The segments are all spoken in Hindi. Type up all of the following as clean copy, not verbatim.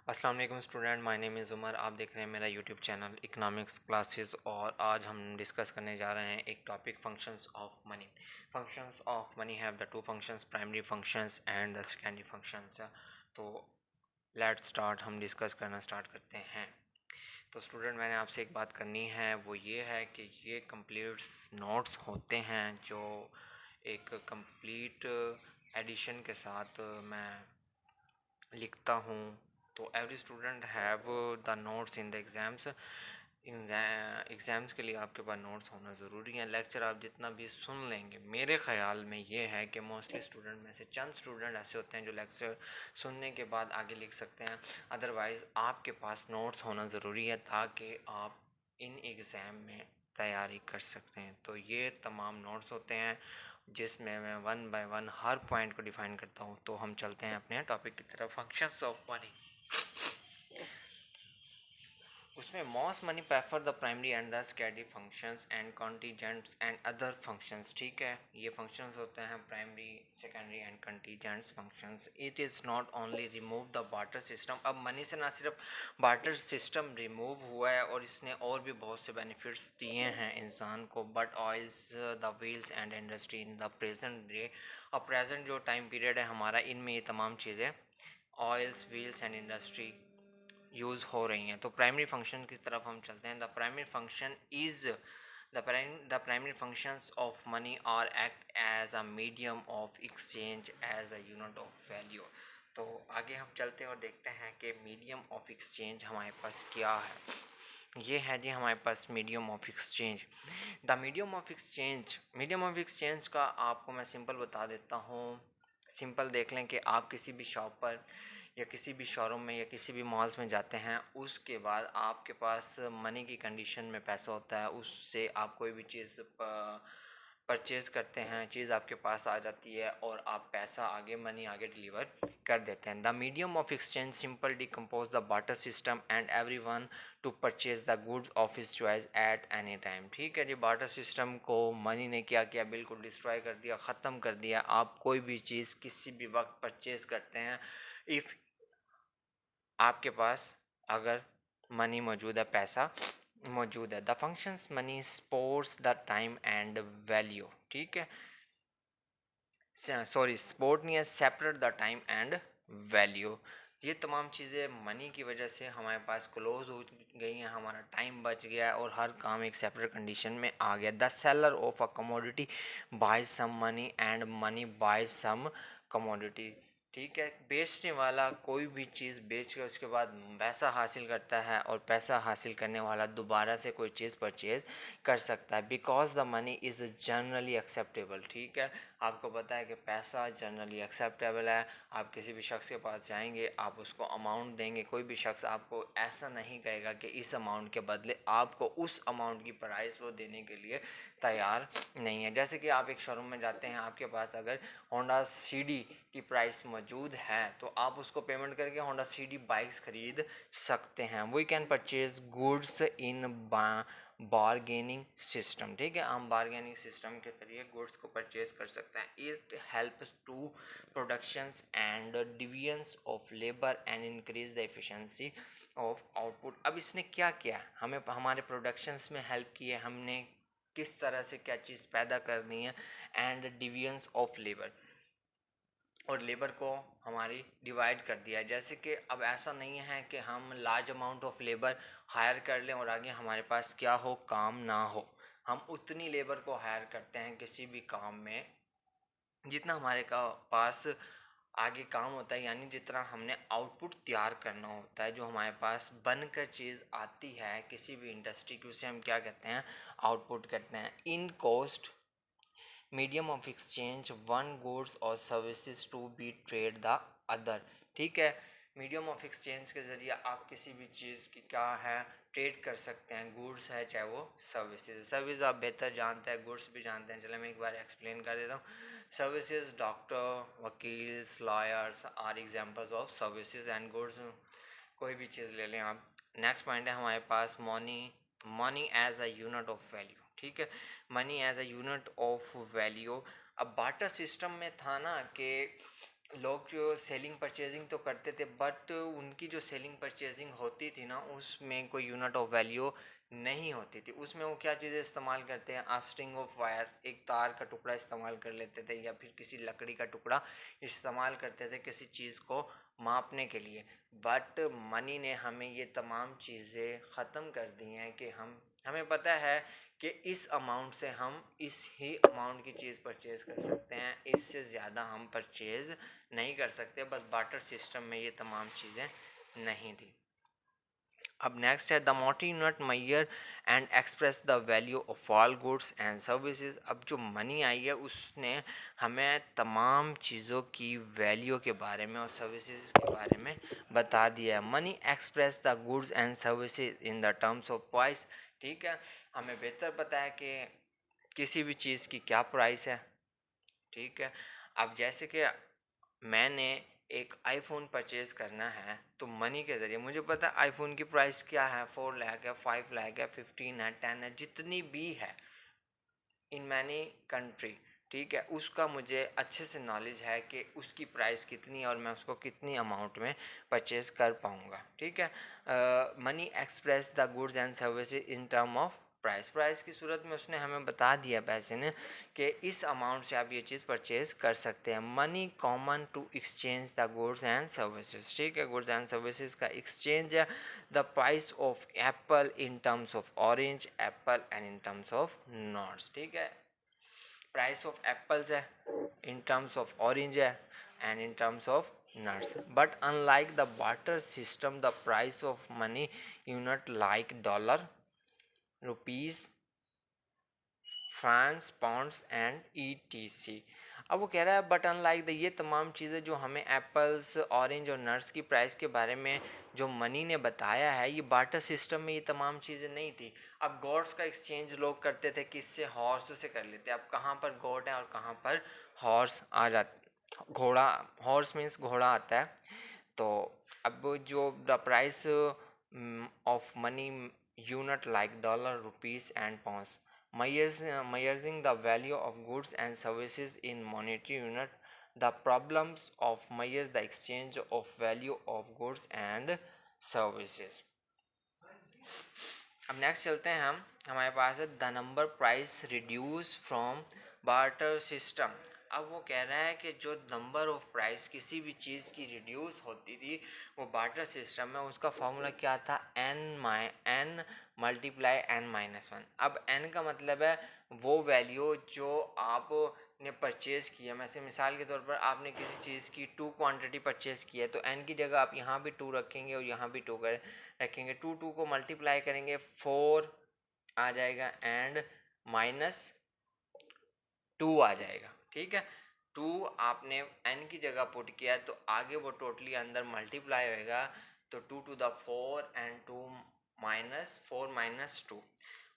अस्सलाम वालेकुम student, my name is Umar. आप देख रहे हैं मेरा यूट्यूब चैनल इकोनॉमिक्स क्लासेस। और आज हम डिस्कस करने जा रहे हैं एक topic, functions of money. Functions of money have the two functions, primary functions and the secondary functions. तो लेट्स स्टार्ट, हम डिस्कस करना स्टार्ट करते हैं। तो स्टूडेंट, मैंने आपसे एक बात करनी है, वो ये है कि ये कंप्लीट नोट्स होते हैं जो एक कंप्लीट एडिशन के साथ मैं लिखता हूँ। तो every student have the notes in the exams. Exams के लिए आपके पास नोट्स होना ज़रूरी है। लेक्चर आप जितना भी सुन लेंगे, मेरे ख़्याल में ये है कि मोस्टली स्टूडेंट में से चंद स्टूडेंट ऐसे होते हैं जो लेक्चर सुनने के बाद आगे लिख सकते हैं। अदरवाइज़ आपके पास नोट्स होना ज़रूरी है ताकि आप इन एग्ज़ाम में तैयारी कर सकते हैं। तो ये तमाम नोट्स होते हैं जिसमें मैं one by one her point को डिफाइन करता हूँ। तो हम चलते हैं अपने टॉपिक की तरफ, फंक्शंस ऑफ मनी। उसमें moss money prefer the primary and the secondary functions and contingents and other functions. ठीक है, ये फंक्शंस होते हैं primary, secondary and contingents functions. It is not only remove the barter system. अब मनी से ना सिर्फ बार्टर सिस्टम रिमूव हुआ है और इसने और भी बहुत से बेनिफिट्स दिए हैं इंसान को, but oils the wheels and industry in the present day. और प्रेजेंट जो टाइम पीरियड है हमारा, इनमें ये तमाम चीज़ें oils, wheels and industry use हो रही हैं। तो प्राइमरी फंक्शन की तरफ हम चलते हैं। The primary function is the primary functions of money are act as a medium of exchange as a unit of value। तो आगे हम चलते हैं और देखते हैं कि मीडियम ऑफ एक्सचेंज हमारे पास क्या है। ये है जी हमारे पास medium of exchange. The medium of exchange का आपको मैं सिंपल बता देता हूँ। सिंपल देख लें कि आप किसी भी शॉप पर या किसी भी शोरूम में या किसी भी मॉल्स में जाते हैं, उसके बाद आपके पास मनी की कंडीशन में पैसा होता है, उससे आप कोई भी चीज़ परचेज़ करते हैं, चीज़ आपके पास आ जाती है और आप पैसा आगे, मनी आगे डिलीवर कर देते हैं। The medium of exchange simple decompose the barter system and every one two purchase the goods of his choice at any time. ठीक है जी, बार्टर सिस्टम को मनी ने क्या किया, बिल्कुल डिस्ट्रॉय कर दिया, ख़त्म कर दिया। आप कोई भी चीज़ किसी भी वक्त परचेज़ करते हैं इफ़ आपके पास अगर मनी मौजूद है, पैसा मौजूद है। The functions money sports the time and value. ठीक है, सॉरी स्पोर्ट नहीं है, separate the time and value. ये तमाम चीज़ें मनी की वजह से हमारे पास क्लोज हो गई हैं, हमारा टाइम बच गया है और हर काम एक सेपरेट कंडीशन में आ गया। The seller of a commodity buy some money and money buy some commodity. ठीक है, बेचने वाला कोई भी चीज़ बेच के उसके बाद पैसा हासिल करता है और पैसा हासिल करने वाला दोबारा से कोई चीज़ परचेज कर सकता है। Because the money is generally acceptable. ठीक है, आपको पता है कि पैसा जनरली एक्सेप्टेबल है। आप किसी भी शख्स के पास जाएंगे, आप उसको अमाउंट देंगे, कोई भी शख्स आपको ऐसा नहीं कहेगा कि इस अमाउंट के बदले आपको उस अमाउंट की प्राइस वो देने के लिए तैयार नहीं है। जैसे कि आप एक शोरूम में जाते हैं, आपके पास अगर होंडा सीडी की प्राइस मौजूद है तो आप उसको पेमेंट करके होंडा सीडी बाइक्स खरीद सकते हैं। We can purchase goods in bargaining system. ठीक है, हम बारगेनिंग सिस्टम के जरिए गुड्स को परचेज कर सकते हैं। It helps to productions and divisions of labour and increase the efficiency of output. अब इसने क्या किया, हमें हमारे प्रोडक्शंस में हेल्प की है, हमने किस तरह से क्या चीज़ पैदा करनी है, एंड डिवीजन्स ऑफ लेबर, और लेबर को हमारी डिवाइड कर दिया है। जैसे कि अब ऐसा नहीं है कि हम large amount of labour hire कर लें और आगे हमारे पास क्या हो, काम ना हो। हम उतनी लेबर को हायर करते हैं किसी भी काम में जितना हमारे का पास आगे काम होता है, यानी जितना हमने आउटपुट तैयार करना होता है, जो हमारे पास बनकर चीज़ आती है किसी भी इंडस्ट्री की, उसे हम क्या कहते हैं, आउटपुट कहते हैं। In cost medium of exchange one goods और services to be trade the other. ठीक है, मीडियम ऑफ एक्सचेंज के ज़रिए आप किसी भी चीज़ की क्या है, ट्रेड कर सकते हैं। गुड्स है चाहे वो सर्विसेज, सर्विस आप बेहतर जानते हैं, गुड्स भी जानते हैं, चलो मैं एक बार एक्सप्लेन कर देता हूँ। सर्विसेज, डॉक्टर, वकील्स, lawyers are examples of services and goods. कोई भी चीज़ ले लें आप। नेक्स्ट पॉइंट है हमारे पास money as a unit of value. ठीक है, money as a unit of value. अब बार्टर सिस्टम में था ना कि लोग जो सेलिंग परचेजिंग तो करते थे, बट उनकी जो सेलिंग परचेजिंग होती थी ना, उसमें कोई यूनिट ऑफ वैल्यू नहीं होती थी। उसमें वो क्या चीज़ें इस्तेमाल करते हैं, स्ट्रिंग ऑफ वायर, एक तार का टुकड़ा इस्तेमाल कर लेते थे, या फिर किसी लकड़ी का टुकड़ा इस्तेमाल करते थे किसी चीज़ को मापने के लिए। बट मनी ने हमें ये तमाम चीज़ें ख़त्म कर दी हैं कि हमें पता है कि इस अमाउंट से हम इस ही अमाउंट की चीज़ परचेज़ कर सकते हैं, इससे ज़्यादा हम परचेज़ नहीं कर सकते। बस बार्टर सिस्टम में ये तमाम चीज़ें नहीं थी। अब नेक्स्ट है the monetary unit measure and express the value of all goods and services. अब जो मनी आई है उसने हमें तमाम चीज़ों की वैल्यू के बारे में और सर्विसेज के बारे में बता दिया है। Money express the goods and services in the terms of price. ठीक है, हमें बेहतर पता है कि किसी भी चीज़ की क्या प्राइस है। ठीक है, अब जैसे कि मैंने एक आईफोन परचेज़ करना है तो मनी के ज़रिए मुझे पता है आईफोन की प्राइस क्या है, 4 लाख है, 5 लाख है, 15 है, 10 है, जितनी भी है इन मैनी कंट्री। ठीक है, उसका मुझे अच्छे से नॉलेज है कि उसकी प्राइस कितनी है और मैं उसको कितनी अमाउंट में परचेज़ कर पाऊँगा। ठीक है, money express the goods and services in term of price की सूरत में उसने हमें बता दिया पैसे ने कि इस अमाउंट से आप ये चीज़ परचेज़ कर सकते हैं। Money common to exchange the goods and services. ठीक है, गुड्स एंड सर्विसेज का एक्सचेंज है। The price of apple in terms of orange apple and in terms of nuts. ठीक है, प्राइस ऑफ एप्पल्स है, इन टर्म्स ऑफ ऑरेंज है and in terms of nuts. But unlike the barter system, the price of money unit like dollar, rupees, francs, pounds and ई। अब वो कह रहा है बट अनलाइक द, ये तमाम चीज़ें जो हमें एप्पल्स, ऑरेंज और नट्स की प्राइस के बारे में जो मनी ने बताया है, ये बार्टर सिस्टम में ये तमाम चीज़ें नहीं थी। अब गॉड्स का एक्सचेंज लोग करते थे किससे, हॉर्स से कर लेते। अब कहाँ पर गॉड है और कहाँ पर हॉर्स आ जाता, घोड़ा, हॉर्स मीन्स घोड़ा आता है। तो अब जो the price of money unit like dollar, rupees and pounds, measuring the value of goods and services in monetary unit. The problems of measures the exchange of value of goods and services. अब नेक्स्ट चलते हैं हम, हमारे पास है the number price reduce from barter system. अब वो कह रहा है कि जो नंबर ऑफ प्राइस किसी भी चीज़ की रिड्यूस होती थी वो बार्टर सिस्टम में, उसका फॉर्मूला क्या था, N multiply N minus one. अब एन का मतलब है वो वैल्यू जो आपने परचेज़ किया। वैसे मिसाल के तौर पर आपने किसी चीज़ की 2 क्वांटिटी परचेज़ की है तो एन की जगह आप यहाँ भी 2 रखेंगे और यहाँ भी 2 रखेंगे। 2 को मल्टीप्लाई करेंगे 4 आ जाएगा एंड -2 आ जाएगा। ठीक है, 2 आपने n की जगह पुट किया तो आगे वो टोटली अंदर मल्टीप्लाई होएगा, तो 2 टू द 4 एंड 2 -4 -2।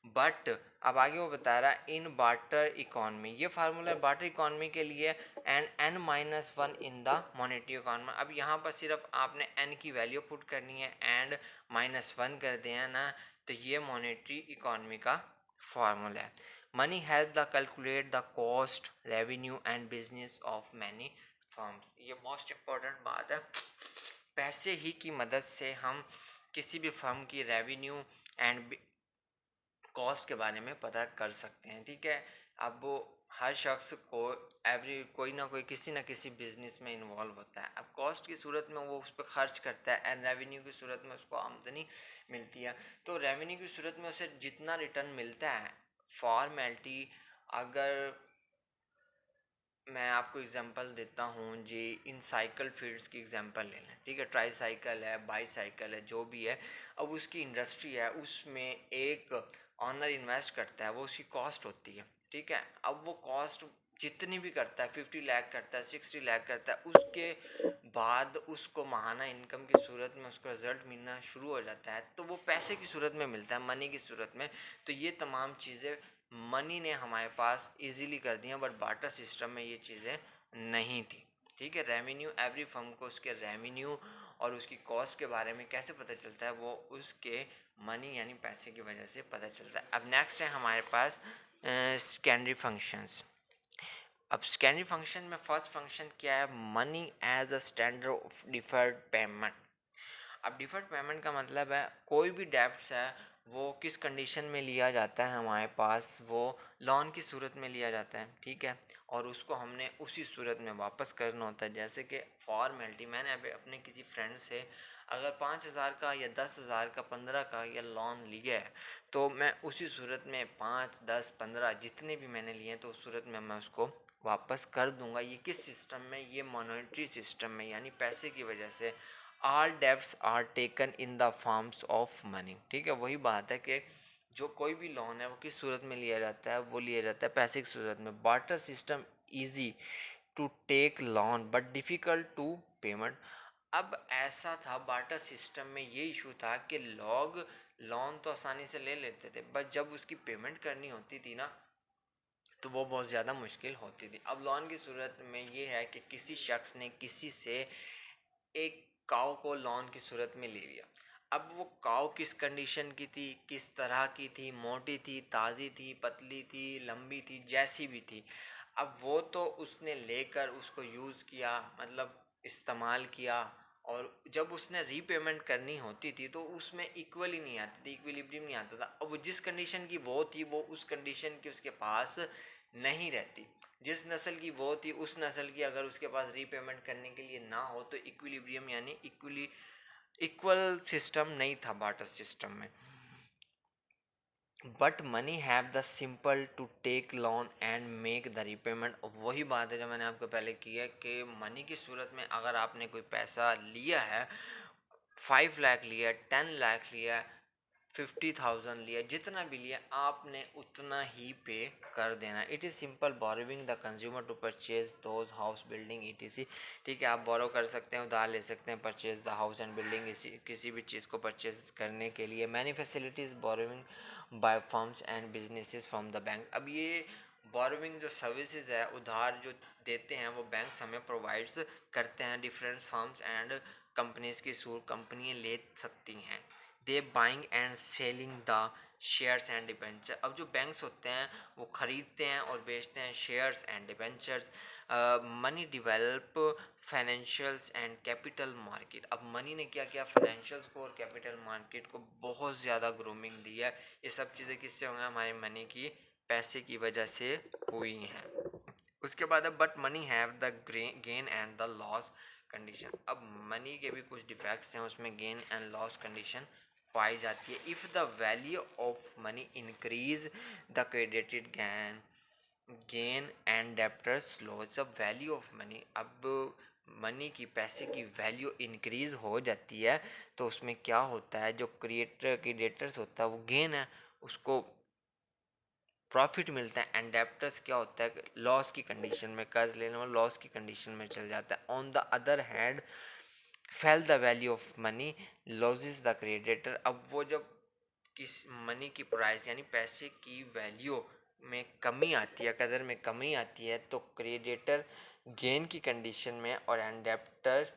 बट अब आगे वो बता रहा है इन बार्टर इकोनॉमी, ये फार्मूला बार्टर इकोनॉमी के लिए, and n-1 in the monetary economy. अब यहाँ पर सिर्फ आपने n की वैल्यू पुट करनी है एंड -1 कर दिया ना, तो ये मॉनेटरी इकोनॉमी का फार्मूला है। Money help the calculate the cost, revenue and business of many firms. ये मोस्ट इम्पोर्टेंट बात है, पैसे ही की मदद से हम किसी भी फर्म की रेवेन्यू एंड कॉस्ट के बारे में पता कर सकते हैं। ठीक है, अब वो हर शख्स को कोई ना कोई किसी ना किसी बिजनेस में इन्वॉल्व होता है। अब कॉस्ट की सूरत में वो उस पर खर्च करता है एंड रेवेन्यू की सूरत में उसको आमदनी मिलती है। तो रेवेन्यू की सूरत में उसे जितना रिटर्न मिलता है, फॉर्मेलिटी, अगर मैं आपको एग्जांपल देता हूँ जी, इन साइकिल फील्ड्स की एग्जांपल ले लें। ठीक है, ट्राई साइकिल है, बाई साइकिल है, जो भी है, अब उसकी इंडस्ट्री है, उसमें एक ऑनर इन्वेस्ट करता है, वो उसकी कॉस्ट होती है। ठीक है, अब वो कॉस्ट जितनी भी करता है, 50 लाख करता है, 60 लाख करता है, उसके बाद उसको माहाना इनकम की सूरत में उसको रिजल्ट मिलना शुरू हो जाता है, तो वो पैसे की सूरत में मिलता है, मनी की सूरत में। तो ये तमाम चीज़ें मनी ने हमारे पास इजीली कर दिया, बट बार्टर सिस्टम में ये चीज़ें नहीं थी। ठीक है, रेवेन्यू, एवरी फर्म को उसके रेवेन्यू और उसकी कॉस्ट के बारे में कैसे पता चलता है, वो उसके मनी यानी पैसे की वजह से पता चलता है। अब नेक्स्ट है हमारे पास सेकेंडरी फंक्शंस। अब सेकेंडरी फंक्शन में फर्स्ट फंक्शन क्या है, money as a standard of deferred payment. अब डिफर्ड पेमेंट का मतलब है कोई भी डेब्ट्स है वो किस कंडीशन में लिया जाता है हमारे पास, वो लोन की सूरत में लिया जाता है, ठीक है, और उसको हमने उसी सूरत में वापस करना होता है। जैसे कि फॉर्मेलिटी, मैंने अभी अपने किसी फ्रेंड से अगर 5,000 का या 10,000 का 15 का या लोन लिया है तो मैं उसी सूरत में 5, 10, 15 जितने भी मैंने लिए हैं तो उस सूरत में मैं उसको वापस कर दूंगा। ये किस सिस्टम में, ये मॉनेटरी सिस्टम में, यानी पैसे की वजह से all debts are taken in the forms of money, ठीक है। वही बात है कि जो कोई भी लोन है वो किस सूरत में लिया जाता है, वो लिया जाता है पैसे की सूरत में। Barter system easy to take loan but difficult to payment. अब ऐसा था बार्टर सिस्टम में, ये इशू था कि लोग लोन तो आसानी से ले लेते थे बट जब उसकी पेमेंट करनी होती थी ना तो वो बहुत ज़्यादा मुश्किल होती थी। अब लोन की सूरत में ये है कि किसी शख्स ने किसी से एक काऊ को लोन की सूरत में ले लिया। अब वो काऊ किस कंडीशन की थी, किस तरह की थी, मोटी थी, ताज़ी थी, पतली थी, लंबी थी, जैसी भी थी, अब वो तो उसने लेकर उसको यूज़ किया, मतलब इस्तेमाल किया, और जब उसने रीपेमेंट करनी होती थी तो उसमें इक्वल ही नहीं आती थी, इक्विलिब्रियम नहीं आता था। अब वो जिस कंडीशन की वो थी वो उस कंडीशन की उसके पास नहीं रहती। जिस नस्ल की वो थी उस नस्ल की अगर उसके पास रीपेमेंट करने के लिए ना हो तो इक्विलिब्रियम यानी इक्वल सिस्टम नहीं था बार्टर सिस्टम में। But money have the simple to take loan and make the repayment. वही बात है जो मैंने आपको पहले की है कि मनी की सूरत में अगर आपने कोई पैसा लिया है, 5 लाख लिया, 10 लाख लिया, 50,000 लिया, जितना भी लिया आपने उतना ही पे कर देना। It is simple borrowing the consumer to purchase those house building etc, ठीक है। आप बोरो कर सकते हैं, उधार ले सकते हैं, purchase the house and building, किसी भी चीज़ को परचेज करने के लिए। Many facilities borrowing by firms and businesses from the bank. अब ये बोरोविंग जो सर्विसेज है, उधार जो देते हैं वो बैंक्स हमें प्रोवाइड्स करते हैं, डिफरेंट फर्म्स एंड कंपनीज की कंपनियाँ ले सकती हैं। They buying and selling the shares and debenture. अब जो बैंक्स होते हैं वो ख़रीदते हैं और बेचते हैं shares and debentures. Money develop financials and capital market. अब मनी ने क्या किया, फाइनेंशियल्स को और कैपिटल मार्केट को बहुत ज़्यादा ग्रूमिंग दी है। ये सब चीज़ें किससे होंगे, हमारे मनी की, पैसे की वजह से हुई हैं। उसके बाद है but money have the gain and the loss condition. अब मनी के भी कुछ डिफेक्ट्स हैं, उसमें गेन एंड लॉस कंडीशन पाई जाती है। If the value of money increase the credited gain and debtors loss. जब वैल्यू ऑफ मनी, अब मनी की, पैसे की वैल्यू इंक्रीज हो जाती है तो उसमें क्या होता है, जो क्रेडिटर्स होता है वो गेन है, उसको प्रॉफिट मिलता है, एंड डेप्टर्स क्या होता है, लॉस की कंडीशन में, कर्ज लेने वाला लॉस की कंडीशन में चल जाता है। On the other hand fail the value of money losses the creditor. अब वो जब किस मनी की प्राइस यानी पैसे की वैल्यू में कमी आती है, कदर में कमी आती है, तो क्रेडिटर गेन की कंडीशन में और एंड डेप्टर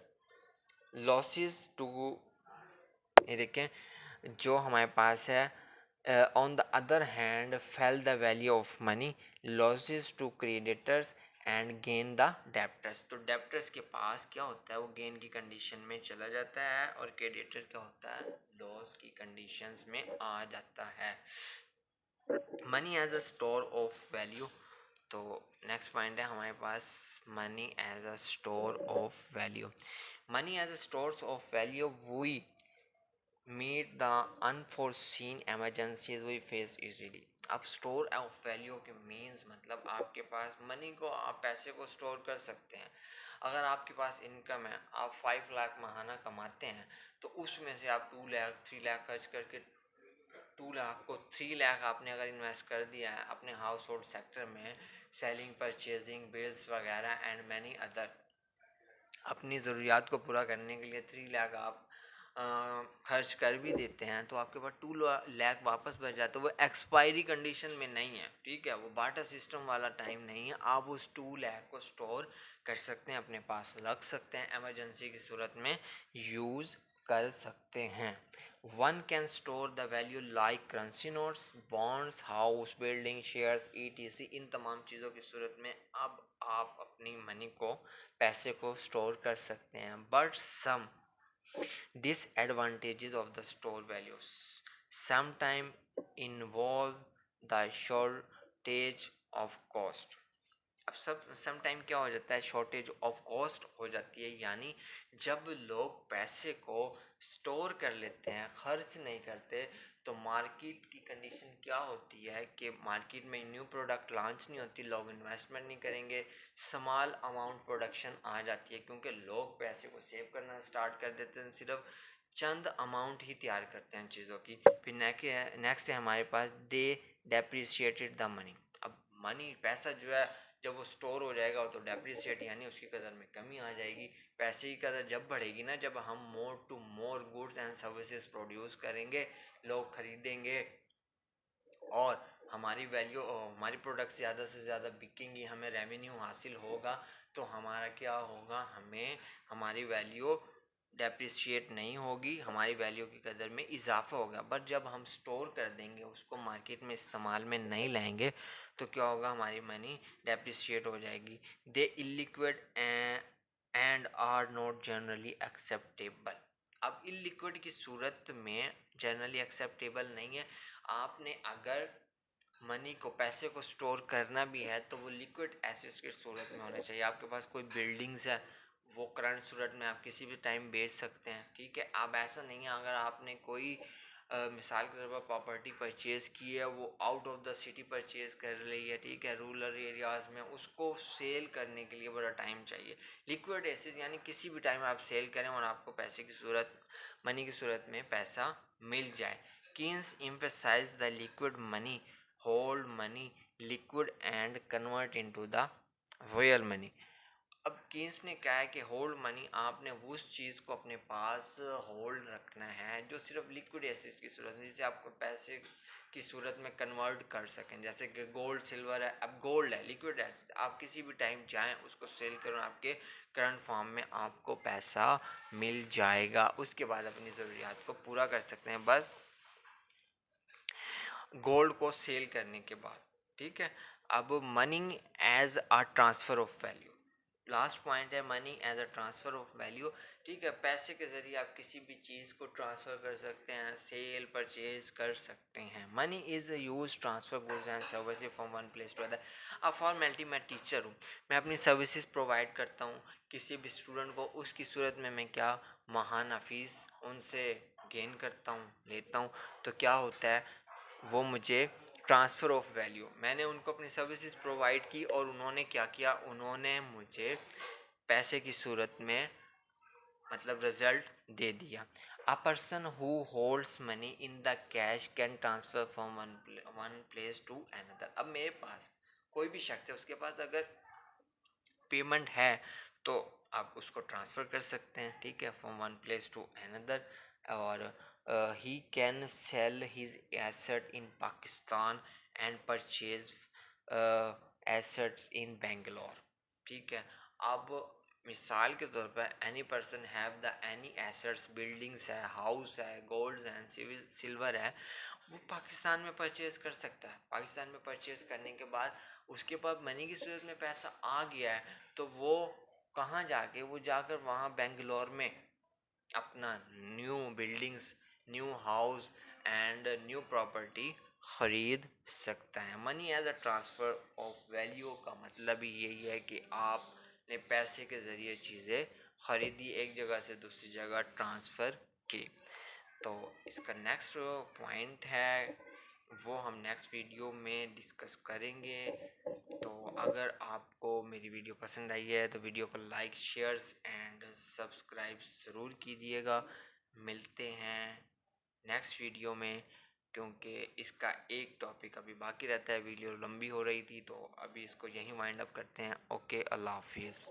लॉसेस टू, ये देखें जो हमारे पास है, on the other hand fail the value of money losses to creditors and gain the debtors. तो डेप्टर्स के पास क्या होता है, वो गेन की कंडीशन में चला जाता है और क्रेडिटर क्या होता है, लॉस की कंडीशंस में आ जाता है। Money as a store of value. तो नेक्स्ट पॉइंट है हमारे पास money as a store of value. Money as a store of value we meet the unforeseen emergencies we face easily. अब स्टोर ऑफ वैल्यू के मीन्स मतलब आपके पास मनी को, आप पैसे को स्टोर कर सकते हैं। अगर आपके पास इनकम है, आप 5 लाख महाना कमाते हैं तो उसमें से आप 2 लाख 3 लाख खर्च करके 2 लाख को 3 लाख आपने अगर इन्वेस्ट कर दिया है अपने हाउस होल्ड सेक्टर में, सेलिंग, परचेजिंग, बिल्स वगैरह एंड मैनी अदर, अपनी ज़रूरियात को पूरा करने के लिए 3 लाख आप खर्च कर भी देते हैं तो आपके पास 2 लाख वापस बच जाता है। वो एक्सपायरी कंडीशन में नहीं है, ठीक है, वो बाटा सिस्टम वाला टाइम नहीं है। आप उस 2 लाख को स्टोर कर सकते हैं, अपने पास रख सकते हैं, इमरजेंसी की सूरत में यूज़ कर सकते हैं। One can store the value like currency notes, bonds, house, building, shares, etc. इन तमाम चीज़ों की सूरत में अब आप अपनी मनी को, पैसे को स्टोर कर सकते हैं। But some disadvantages of the store values sometimes involve the shortage of cost। अब सब सम टाइम क्या हो जाता है, शॉर्टेज ऑफ कॉस्ट हो जाती है, यानी जब लोग पैसे को स्टोर कर लेते हैं, खर्च नहीं करते, तो मार्केट की कंडीशन क्या होती है कि मार्केट में न्यू प्रोडक्ट लॉन्च नहीं होती, लोग इन्वेस्टमेंट नहीं करेंगे, स्मॉल अमाउंट प्रोडक्शन आ जाती है, क्योंकि लोग पैसे को सेव करना स्टार्ट कर देते हैं, सिर्फ चंद अमाउंट ही तैयार करते हैं चीज़ों की। फिर नेक्स्ट है हमारे पास दे डेप्रिशिएटेड द मनी। अब मनी, पैसा जो है, जब वो स्टोर हो जाएगा तो डेप्रिसिएट यानी उसकी कदर में कमी आ जाएगी। पैसे की कदर जब बढ़ेगी ना, जब हम more to more goods and services produce करेंगे, लोग खरीदेंगे और हमारी वैल्यू, हमारी प्रोडक्ट ज़्यादा से ज़्यादा बिकेंगी, हमें रेवेन्यू हासिल होगा, तो हमारा क्या होगा, हमें हमारी वैल्यू डेप्रिशिएट नहीं होगी, हमारी वैल्यू की कदर में इजाफा होगा। बट जब हम स्टोर कर देंगे, उसको मार्केट में इस्तेमाल में नहीं लाएंगे, तो क्या होगा, हमारी मनी डेप्रिशिएट हो जाएगी। They illiquid and are not generally acceptable. अब इलिक्विड की सूरत में जनरली एक्सेप्टेबल नहीं है। आपने अगर मनी को, पैसे को स्टोर करना भी है, तो वो लिक्विड एसेट्स की सूरत में होना चाहिए। आपके पास कोई बिल्डिंग्स है, वो करंट सूरत में आप किसी भी टाइम बेच सकते हैं, ठीक है। अब ऐसा नहीं है, अगर आपने कोई मिसाल के तौर पर प्रॉपर्टी परचेज़ की है, वो out of the city purchase कर ली है, ठीक है, रूरल एरियाज़ में, उसको सेल करने के लिए बड़ा टाइम चाहिए। लिक्विड एसेट यानी किसी भी टाइम आप सेल करें और आपको पैसे की सूरत, मनी की सूरत में पैसा मिल जाए। Keynes emphasise the liquid money, hold money liquid and convert into the real money. अब कीन्स ने कहा है कि होल्ड मनी, आपने उस चीज़ को अपने पास होल्ड रखना है जो सिर्फ लिक्विड एसेट्स की सूरत में, जिसे आपको पैसे की सूरत में कन्वर्ट कर सकें, जैसे कि गोल्ड, सिल्वर है। अब गोल्ड है, लिक्विड एसेट, आप किसी भी टाइम जाएं, उसको सेल करो, आपके करंट फॉर्म में आपको पैसा मिल जाएगा, उसके बाद अपनी ज़रूरियात को पूरा कर सकते हैं, बस गोल्ड को सेल करने के बाद, ठीक है। अब money as a transfer of value, last point है money as a transfer of value, ठीक है। पैसे के ज़रिए आप किसी भी चीज़ को ट्रांसफ़र कर सकते हैं, सेल परचेज कर सकते हैं। Money is use transfer goods and services from one place to other. अब फॉर्मेलिटी, मैं टीचर हूँ, मैं अपनी सर्विसेज प्रोवाइड करता हूँ किसी भी स्टूडेंट को, उसकी सूरत में मैं क्या, महाना फीस उनसे गेन करता हूँ, लेता हूँ, तो क्या होता है, वो मुझे ट्रांसफ़र ऑफ वैल्यू, मैंने उनको अपनी सर्विसेज प्रोवाइड की और उन्होंने क्या किया, उन्होंने मुझे पैसे की सूरत में मतलब रिजल्ट दे दिया। A person who holds money in the cash can transfer from one place to another. अब मेरे पास कोई भी शख्स है, उसके पास अगर पेमेंट है, तो आप उसको ट्रांसफ़र कर सकते हैं, ठीक है, from one place to another. और ही can sell his asset in Pakistan and purchase assets in Bangalore, ठीक है। अब मिसाल के तौर पर any person have the any assets, buildings है, हाउस है, गोल्ड्स हैं, सिल्वर है, वो पाकिस्तान में परचेज़ कर सकता है। पाकिस्तान में परचेज़ करने के बाद उसके पास मनी की सूरत में पैसा आ गया है, तो वो कहाँ जाके, वो जाकर वहाँ बेंगलोर में अपना new buildings, new house and new property ख़रीद सकता है। Money as a transfer of value का मतलब ही यही है कि आपने पैसे के ज़रिए चीज़ें ख़रीदी, एक जगह से दूसरी जगह ट्रांसफ़र की। तो इसका नेक्स्ट पॉइंट है, वो हम नेक्स्ट वीडियो में डिस्कस करेंगे। तो अगर आपको मेरी वीडियो पसंद आई है तो वीडियो को लाइक, शेयर्स एंड सब्सक्राइब ज़रूर कीजिएगा। मिलते हैं नेक्स्ट वीडियो में, क्योंकि इसका एक टॉपिक अभी बाकी रहता है, वीडियो लंबी हो रही थी, तो अभी इसको यहीं वाइंड अप करते हैं। ओके, अल्लाह हाफिज़।